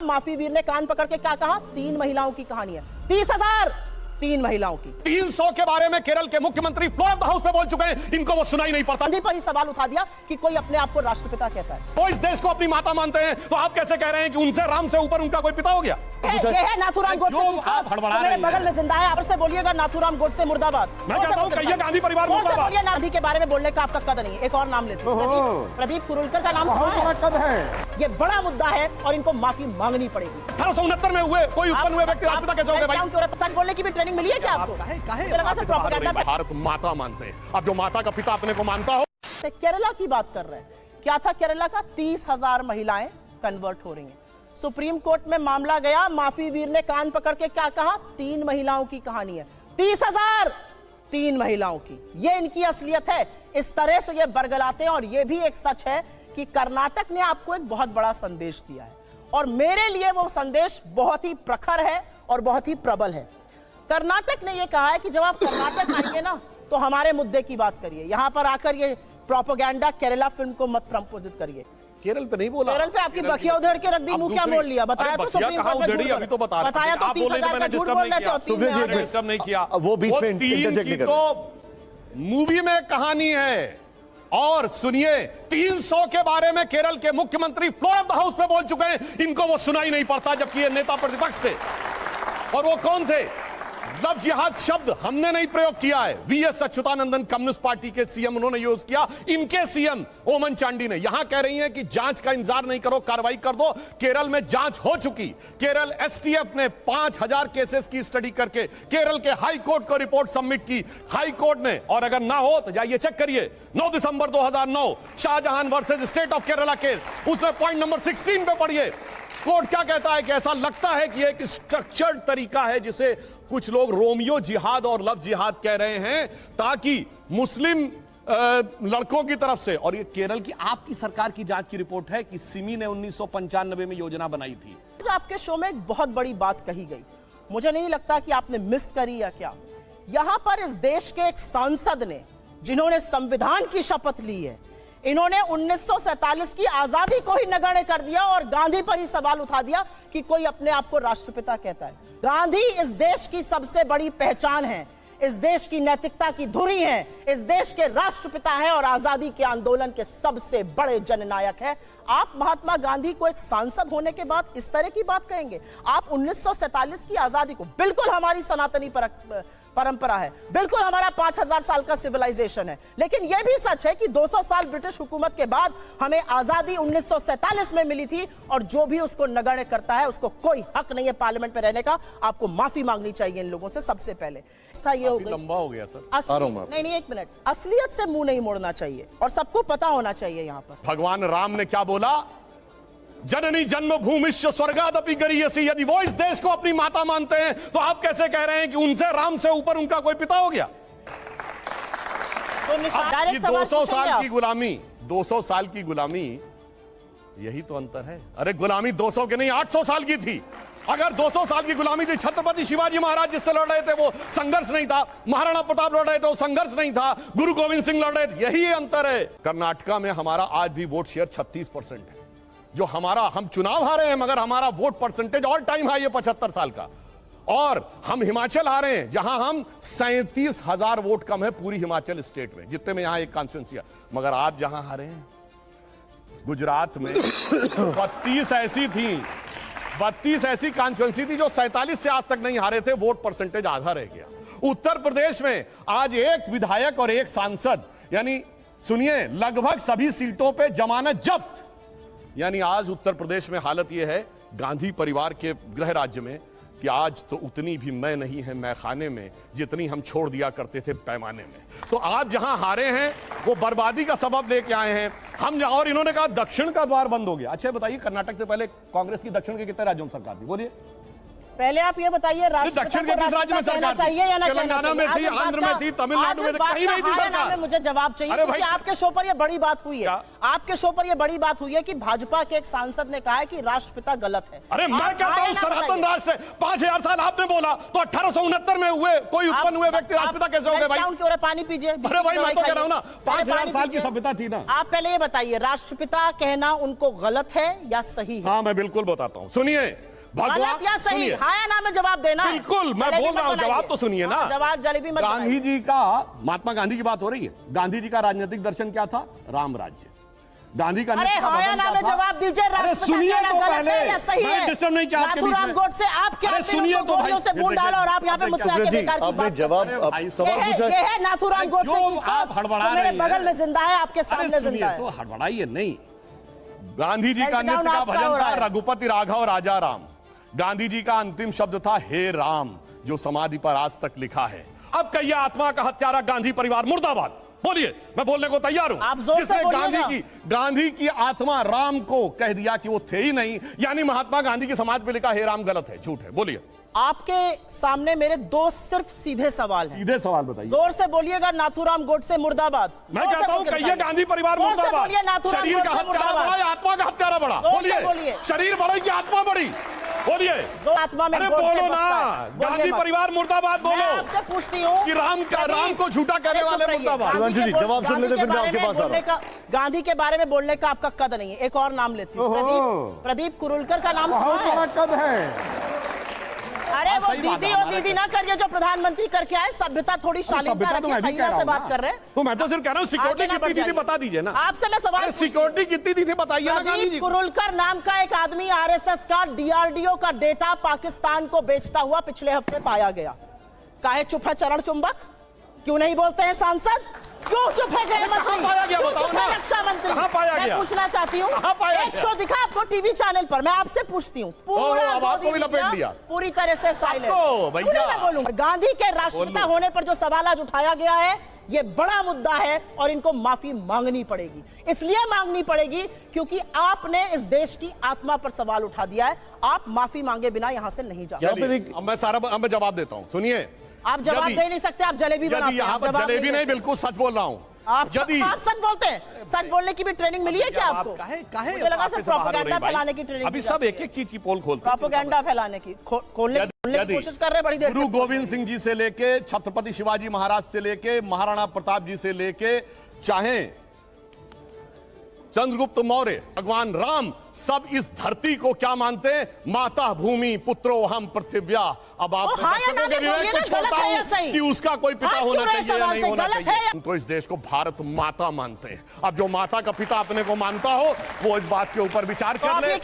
माफी वीर ने कान पकड़ के क्या कहा? 3 महिलाओं की कहानी है। 30,000 3 महिलाओं की। 300 के बारे में केरल के मुख्यमंत्री फ्लोर ऑफ द हाउस में बोल चुके हैं, इनको वो सुनाई नहीं पड़ता। गांधी पर ही सवाल उठा दिया कि कोई अपने आप को राष्ट्रपिता कहता है। वो इस देश को अपनी माता मानते हैं, तो आप कैसे कह रहे हैं कि उनसे राम से ऊपर उनका कोई पिता हो गया? ये है नाथूराम गोडसे। आप हड़बड़ा रहे हैं। बगल में जिंदा है, आप से बोलिएगा नाथूराम गोडसे मुर्दाबाद। मैं कहता हूं कहिए गांधी परिवार मुर्दाबाद। गांधी के बारे में बोलने का आपका कद नहीं। एक और नाम लेते हैं, प्रदीप कुरुलकर का नाम सुना है? ये बड़ा मुद्दा है और इनको माफी मांगनी पड़ेगी। 1869 में हुए कोई उत्पन्न हुए व्यक्ति राष्ट्रपिता कैसे हो गए भाई? सच बोलने की भी ट्रेनिंग मिली है क्या आपको? भारत माता मानते हैं, अब जो माता का पिता अपने को मानता हो। केरला की बात कर रहे हैं, क्या था केरला का? 30,000 महिलाएं कन्वर्ट हो रही हैं। सुप्रीम कोर्ट में मामला गया, माफी वीर ने कान पकड़ के क्या कहा? 3 महिलाओं की कहानी है। 30,000 3 महिलाओं की, ये इनकी असलियत है। इस तरह से ये बरगलाते हैं। और ये भी एक सच है कि कर्नाटक ने आपको एक बहुत बड़ा संदेश दिया है, और मेरे लिए वो संदेश बहुत ही प्रखर है और बहुत ही प्रबल है। कर्नाटक ने ये कहा है कि जब आप कर्नाटक आएंगे ना, तो हमारे मुद्दे की बात करिए। यहां पर आकर ये प्रोपेगेंडा केरला फिल्म को मत प्रपोजिट करिए। केरल पे नहीं बोला, केरल पे आपकी बखिया उधेड़ के रख दी, मुंह क्या मोड़ लिया? बताया तो सुप्रीम कोर्ट में उधेड़ी, अभी तो बता रहे बताया तो आप बोले तो मैंने डिस्टर्ब नहीं किया। वो बीच में 3 की तो मूवी में कहानी है। और सुनिए, 300 के बारे में केरल के मुख्यमंत्री फ्लोर ऑफ द हाउस पे बोल चुके हैं, इनको वो सुनाई नहीं पड़ता, जबकि ये नेता प्रतिपक्ष से। और वो कौन थे? लव जिहाद शब्द हमने नहीं प्रयोग किया है, वीएस अच्युतानंदन कम्युनिस्ट पार्टी के सीएम उन्होंने यूज किया। इनके सीएम ओमन चांडी ने। यहां कह रही हैं कि जांच का इंतजार नहीं करो, कार्रवाई कर दो। केरल में जांच हो चुकी। केरल एसटीएफ ने 5000 केसेस की स्टडी करके केरल के हाई कोर्ट को रिपोर्ट सबमिट की। हाई कोर्ट ने, और अगर ना हो तो जाइए चेक करिए, 9 दिसंबर 2009 Shahjahan versus state of Kerala case, उसमें पॉइंट नंबर 16 पे पढ़िए। कोर्ट क्या कहता है कि ऐसा लगता है कि एक स्ट्रक्चर्ड तरीका है जिसे कुछ लोग रोमियो जिहाद और लव जिहाद कह रहे हैं, ताकि मुस्लिम लड़कों की तरफ से। और ये केरल की आपकी सरकार की जांच की रिपोर्ट है कि सिमी ने 1995 में योजना बनाई थी। आपके शो में एक बहुत बड़ी बात कही गई, मुझे नहीं लगता कि आपने मिस करी या क्या। यहां पर इस देश के एक सांसद ने, जिन्होंने संविधान की शपथ ली है, इन्होंने 1947 की आजादी को ही नगण्य कर दिया और गांधी पर ही सवाल उठा दिया कि कोई अपने आप को राष्ट्रपिता कहता है। गांधी इस देश की सबसे बड़ी पहचान है, इस देश की नैतिकता की धुरी है, इस देश के राष्ट्रपिता हैं और आजादी के आंदोलन के सबसे बड़े जननायक हैं। आप महात्मा गांधी को एक सांसद होने के बाद इस तरह की बात कहेंगे? आप 1947 की आजादी को, बिल्कुल हमारी सनातनी परंपरा है, बिल्कुल हमारा 5000 साल का सिविलाइजेशन है, लेकिन यह भी सच है कि 200 साल ब्रिटिश हुकूमत के बाद हमें आजादी 1947 में मिली थी, और जो भी उसको नगण्य करता है उसको कोई हक नहीं है पार्लियामेंट में रहने का। आपको माफी मांगनी चाहिए इन लोगों से सबसे पहले। ये हो लंबा हो गया सर। नहीं, एक मिनट, असलियत से मुंह नहीं मोड़ना चाहिए और सबको पता होना चाहिए। यहाँ पर भगवान राम ने क्या बोला? जननी जन्मभूमिश्च स्वर्गादपि गरीयसी। यदि वो इस देश को अपनी माता मानते हैं, तो आप कैसे कह रहे हैं कि उनसे राम से ऊपर उनका कोई पिता हो गया? तो 200 साल की गुलामी, 200 साल की गुलामी, यही तो अंतर है। अरे गुलामी 200 के नहीं 800 साल की थी। अगर 200 साल की गुलामी थी, छत्रपति शिवाजी महाराज जिससे लड़ रहे थे वो संघर्ष नहीं था, महाराणा प्रताप लड़ रहे थे वो संघर्ष नहीं था, गुरु गोविंद सिंह लड़ रहे थे, यही अंतर है। कर्नाटका में हमारा आज भी वोट शेयर 36% है। जो हमारा, हम चुनाव हारे हैं मगर हमारा vote percentage all time high है 75 साल का। और हम हिमाचल हारे हैं जहां हम 37,000 वोट कम है पूरी हिमाचल स्टेट में, जितने में यहां एक कॉन्स्टिट्यूंसी है। मगर आप जहां हारे हैं गुजरात में 32 ऐसी थी, 32 ऐसी कॉन्स्टिट्यूंसी थी जो 47 से आज तक नहीं हारे थे, वोट परसेंटेज आधा रह गया। उत्तर प्रदेश में आज एक विधायक और एक सांसद, यानी सुनिए लगभग सभी सीटों पे जमानत जब्त। यानी आज उत्तर प्रदेश में हालत यह है गांधी परिवार के गृह राज्य में कि आज तो उतनी भी मैं नहीं है मैखाने में जितनी हम छोड़ दिया करते थे पैमाने में। तो आप जहां हारे हैं वो बर्बादी का सबब लेके आए हैं हम। और इन्होंने कहा दक्षिण का द्वार बंद हो गया। अच्छा बताइए, कर्नाटक से पहले कांग्रेस की दक्षिण के कितने राज्यों में सरकार थी? बोलिए। पहले आप ये बताइए, दक्षिण के किस राज्य में सरकार चाहिए या ना तेलंगाना में थी, आंध्र में थी, तमिलनाडु में थी, कहीं नहीं थी सरकार। मुझे जवाब चाहिए, क्योंकि आपके शो पर ये बड़ी बात हुई है। आपके शो पर ये बड़ी बात हुई है कि भाजपा के एक सांसद ने कहा है कि राष्ट्रपिता गलत है। अरे मैं कहता हूँ सनातन राष्ट्र है। 5000 साल आपने बोला तो 1869 में हुए कोई उत्पन्न हुए व्यक्ति राष्ट्रपिता कैसे हो गए भाई? उनके पानी पीजिए। अरे भाई मैं तो कह रहा हूँ ना, 5000 साल की सभ्यता थी ना। आप पहले ये बताइए, राष्ट्रपिता कहना उनको गलत है या सही है? हाँ मैं बिल्कुल बताता हूँ, सुनिए। गलत या सही? हाँ या ना में जवाब देना। बिल्कुल, मैं बोल रहा हूँ, जवाब तो सुनिए ना। जवाब जलेबी मत। गांधी जी का, महात्मा गांधी की बात हो रही है। गांधी जी का राजनीतिक दर्शन क्या था? राम राज्य। गांधी का अरे हाँ या ना में जवाब दीजिए। अरे सुनिए तो पहले, मैं डिस्टर्ब नहीं किया आपके बीच में। गोडसे आप क्या सुनिए तो भाई, से बोल डालो और आप यहाँ पे मुझसे आके बेकार की बात। जवाब सवाल पूछा ये है नाथुराम गोडसे, आप हड़बड़ा रहे हैं। बगल में जिंदा है, आपके सामने जिंदा है। तो हड़बड़ाइए नहीं। गांधी जी का नृत्य का भजन था रघुपति राघव राजा राम। गांधी जी का अंतिम शब्द था हे राम, जो समाधि पर आज तक लिखा है। अब कहिए, आत्मा का हत्यारा गांधी परिवार मुर्दाबाद। बोलिए, मैं बोलने को तैयार हूं। आप जोर से बोलिए। गांधी की आत्मा राम को कह दिया कि वो थे ही नहीं, यानी महात्मा गांधी की समाधि पर लिखा हे राम गलत है, झूठ है। बोलिए। आपके सामने मेरे दो सिर्फ सीधे सवाल हैं। सीधे सवाल बताइए। जोर से बोलिएगा, नाथुराम गोडसे मुर्दाबाद। मैं कहता हूं, कहिए गांधी परिवार मुर्दाबाद। शरीर का हत्यारा बड़ा या आत्मा का हत्यारा बड़ा? बोलिए। शरीर बड़ा कि आत्मा बड़ी? बोलिए। आत्मा में अरे बोलो ना, गांधी परिवार मुर्दाबाद बोलो। आपसे पूछती हूँ कि राम को झूठा कहने वाले मुर्दाबाद। जवाब सुनने दे, फिर मैं आपके पास आ रहा हूं। गांधी के बारे में बोलने का आपका कद नहीं है। एक और नाम लेती हूँ, प्रदीप कुरुलकर का नाम सुना है? बड़ा कद है। अरे वो दीदी और दीदी ना करिए जो प्रधानमंत्री करके आए। सभ्यता थोड़ी शालीनता रखिए, भैया से बात कर रहे हैं। तो मैं तो सिर्फ कह रहा हूँ, सिक्योरिटी कितनी थी बता दीजिए ना। आपसे मैं सवाल, सिक्योरिटी कितनी थी बताइए ना गांधी जी। कुरुलकर नाम का एक आदमी आरएसएस का डीआरडीओ का डेटा पाकिस्तान को बेचता हुआ पिछले हफ्ते पाया गया। काहे चुप है चरण चुंबक? क्यों नहीं बोलते हैं सांसद? क्यों चुप है गृह मंत्री? पाया गया बताओ ना। रक्षा मंत्री कहां पाया गया? मैं पूछना चाहती हूँ, एक शो दिखा आपको टीवी चैनल पर, मैं आपसे पूछती हूँ। आपको भी लपेट दिया पूरी तरह से साइलेंट। मैं बोलूंगा, गांधी के राष्ट्रपिता होने पर जो सवाल आज उठाया गया है, ये बड़ा मुद्दा है और इनको माफी मांगनी पड़ेगी। इसलिए मांगनी पड़ेगी क्योंकि आपने इस देश की आत्मा पर सवाल उठा दिया है। आप माफी मांगे बिना यहां से नहीं जा सकते। अब मैं जवाब देता हूं, सुनिए। आप जवाब दे नहीं सकते, आप जलेबी बनाते हैं। यहाँ पर जलेबी नहीं, बिल्कुल सच बोल रहा हूँ। आप सच बोलते हैं? सच बोलने की भी ट्रेनिंग मिली है क्या आपको? मुझे लगा सिर्फ प्रोपेगेंडा फैलाने की ट्रेनिंग। अभी सब एक एक चीज की पोल खोलते हैं। प्रोपेगेंडा फैलाने की खोलने की कोशिश कर रहे हैं बड़ी देर से। गुरु गोविंद सिंह जी से लेके छत्रपति शिवाजी महाराज से लेके महाराणा प्रताप जी से लेके चाहे चंद्रगुप्त मौर्य, भगवान राम, सब इस धरती को क्या मानते हैं? माता भूमि पुत्रो हम पृथिव्या। अब आप विवेक को छोड़ता हूं कि उसका कोई पिता होना चाहिए या नहीं होना चाहिए। तो इस देश को भारत माता मानते हैं। अब जो माता का पिता अपने को मानता हो, वो इस बात के ऊपर विचार कर ले।